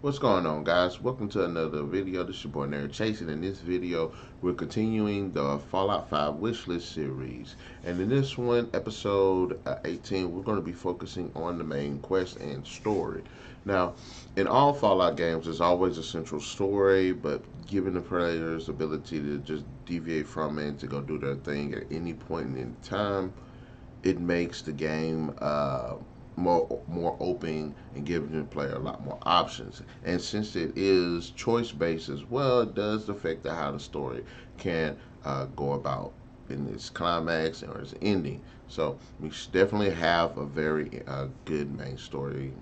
What's going on, guys? Welcome to another video. This is your boy Narik Chasing. In this video, we're continuing the Fallout 5 Wishlist series. And in this one, episode 18, we're going to be focusing on the main quest and story. Now, in all Fallout games, there's always a central story, but giving the players the ability to just deviate from it, to go do their thing at any point in time, it makes the game more open and giving the player a lot more options. And since it is choice based as well, it does affect how the story can go about in its climax or its ending. So we definitely have a very good main story.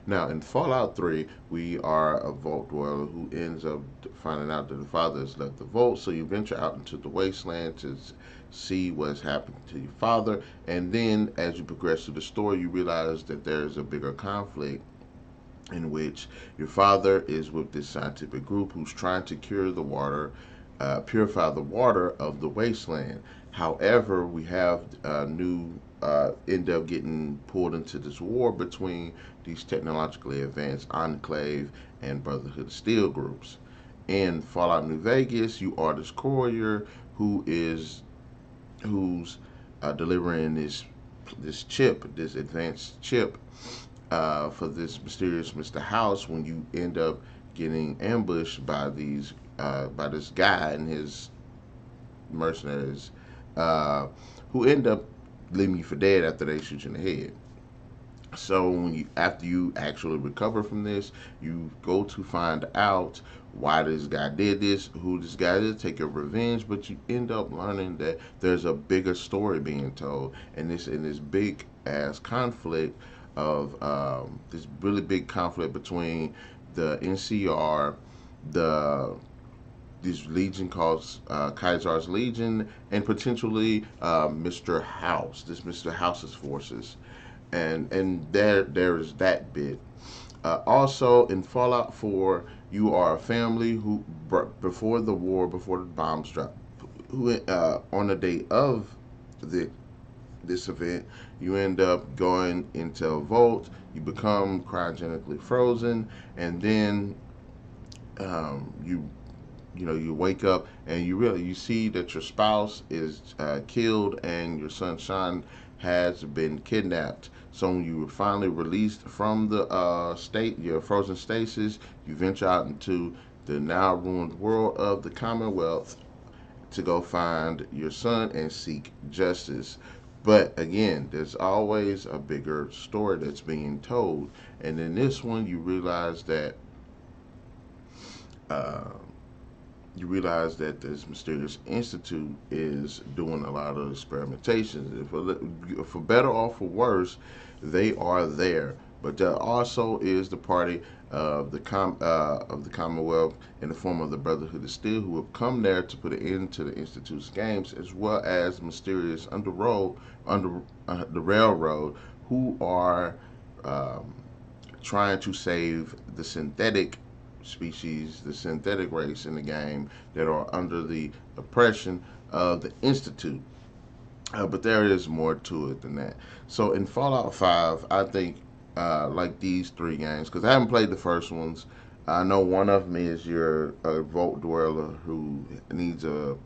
Now, in Fallout 3, we are a vault dweller who ends up finding out that the father has left the vault. So you venture out into the wasteland to see what's happened to your father. And then, as you progress through the story, you realize that there's a bigger conflict in which your father is with this scientific group who's trying to purify the water of the wasteland. However, we have end up getting pulled into this war between these technologically advanced Enclave and Brotherhood of Steel groups. In Fallout New Vegas, you are this courier who is who's delivering this advanced chip for this mysterious Mr. House. When you end up getting ambushed by this guy and his mercenaries, who end up leaving you for dead after they shoot you in the head. So after you actually recover from this, you go to find out why this guy did this, who this guy is, take your revenge, but you end up learning that there's a bigger story being told, and this big ass conflict of this really big conflict between the NCR, the this legion called Kaiser's Legion, and potentially Mr. House, this Mr. House's forces, and there is that bit. Also, in Fallout 4, you are a family who before the war, before the bombs dropped, who on the day of the this event, you end up going into a vault. You become cryogenically frozen, and then you wake up and you see that your spouse is killed and your son Sean has been kidnapped. So when you were finally released from the your frozen stasis, you venture out into the now ruined world of the Commonwealth to go find your son and seek justice. But again, there's always a bigger story that's being told. And in this one, uh, you realize that this mysterious institute is doing a lot of experimentations. For better or for worse, they are there. But there also is the party of the Commonwealth in the form of the Brotherhood of Steel, who have come there to put an end to the Institute's games, as well as mysterious under the railroad, who are um, trying to save the synthetic species, the synthetic race in the game that are under the oppression of the Institute. But there is more to it than that. So in Fallout 5, I think like these three games, because I haven't played the first ones. I know one of them is your vault dweller who needs a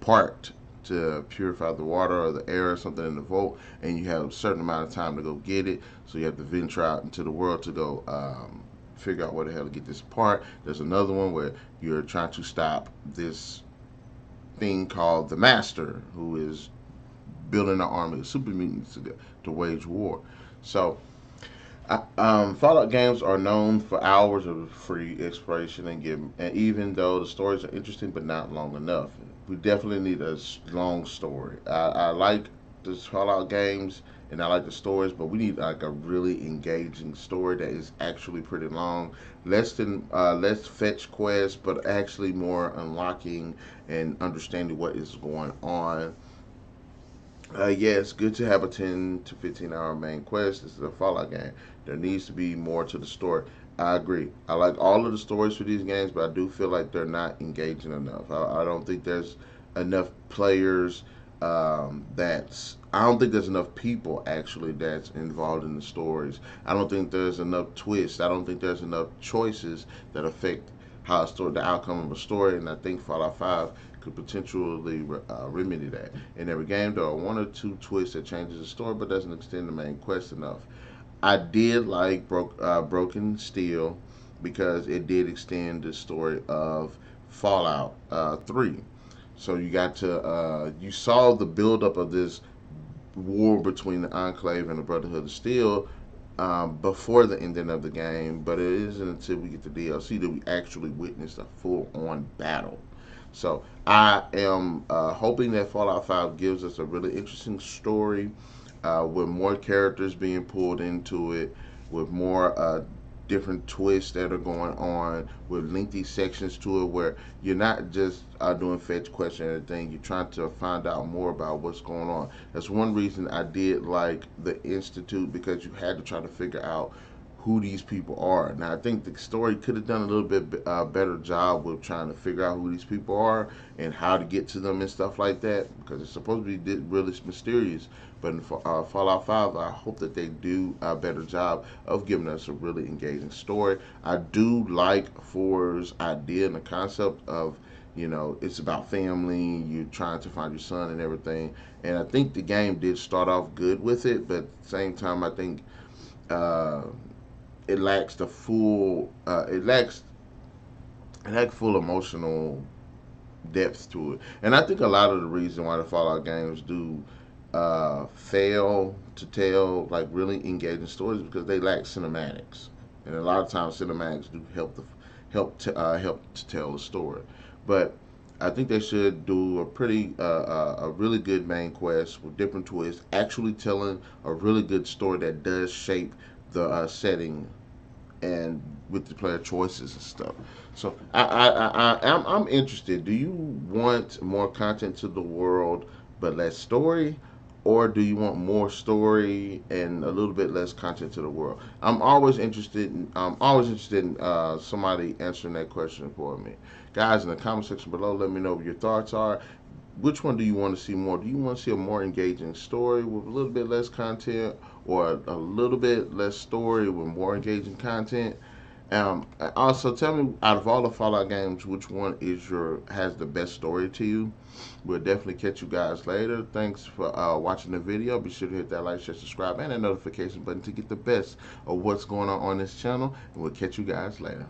part to purify the water or the air or something in the vault, and you have a certain amount of time to go get it. So you have to venture out into the world to go figure out where the hell to get this part. There's another one where you're trying to stop this thing called the Master, who is building an army of super mutants to wage war. So Fallout games are known for hours of free exploration and even though the stories are interesting but not long enough, we definitely need a long story. I like the Fallout games and I like the stories, but we need like a really engaging story that is actually pretty long, less fetch quests, but actually more unlocking and understanding what is going on. Yeah, it's good to have a 10 to 15 hour main quest. This is a Fallout game. There needs to be more to the story. I agree. I like all of the stories for these games, but I do feel like they're not engaging enough. I don't think there's enough players That's I don't think there's enough people actually that's involved in the stories. I don't think there's enough twists. I don't think there's enough choices that affect how a story, the outcome of a story. And I think Fallout 5 could potentially remedy that. In every game, there are one or two twists that changes the story, but doesn't extend the main quest enough. I did like Broken Steel because it did extend the story of Fallout 3. So you saw the buildup of this war between the Enclave and the Brotherhood of Steel before the ending of the game, but it isn't until we get to DLC that we actually witness a full on battle. So I am hoping that Fallout 5 gives us a really interesting story with more characters being pulled into it, with more different twists that are going on, with lengthy sections to it where you're not just doing fetch question and everything. You're trying to find out more about what's going on. That's one reason I did like the Institute, because you had to try to figure out who these people are. Now, I think the story could have done a little bit better job with trying to figure out who these people are and how to get to them and stuff like that, because it's supposed to be really mysterious. But in Fallout 5, I hope that they do a better job of giving us a really engaging story. I do like Four's idea and the concept of, it's about family, you're trying to find your son and everything. And I think the game did start off good with it, but at the same time, I think uh, it lacks the full, it lacks full emotional depth to it. And I think a lot of the reason why the Fallout games do fail to tell like really engaging stories because they lack cinematics, and a lot of times cinematics do help to tell the story. But I think they should do a really good main quest with different twists, actually telling a really good story that does shape the setting and with the player choices and stuff. So I'm interested. Do you want more content to the world but less story, or do you want more story and a little bit less content to the world? I'm always interested in somebody answering that question for me. Guys, in the comment section below, let me know what your thoughts are. Which one do you want to see more? Do you want to see a more engaging story with a little bit less content, or a little bit less story with more engaging content? Also, tell me, out of all the Fallout games, which one has the best story to you? We'll definitely catch you guys later. Thanks for watching the video. Be sure to hit that like, share, subscribe, and that notification button to get the best of what's going on this channel. And we'll catch you guys later.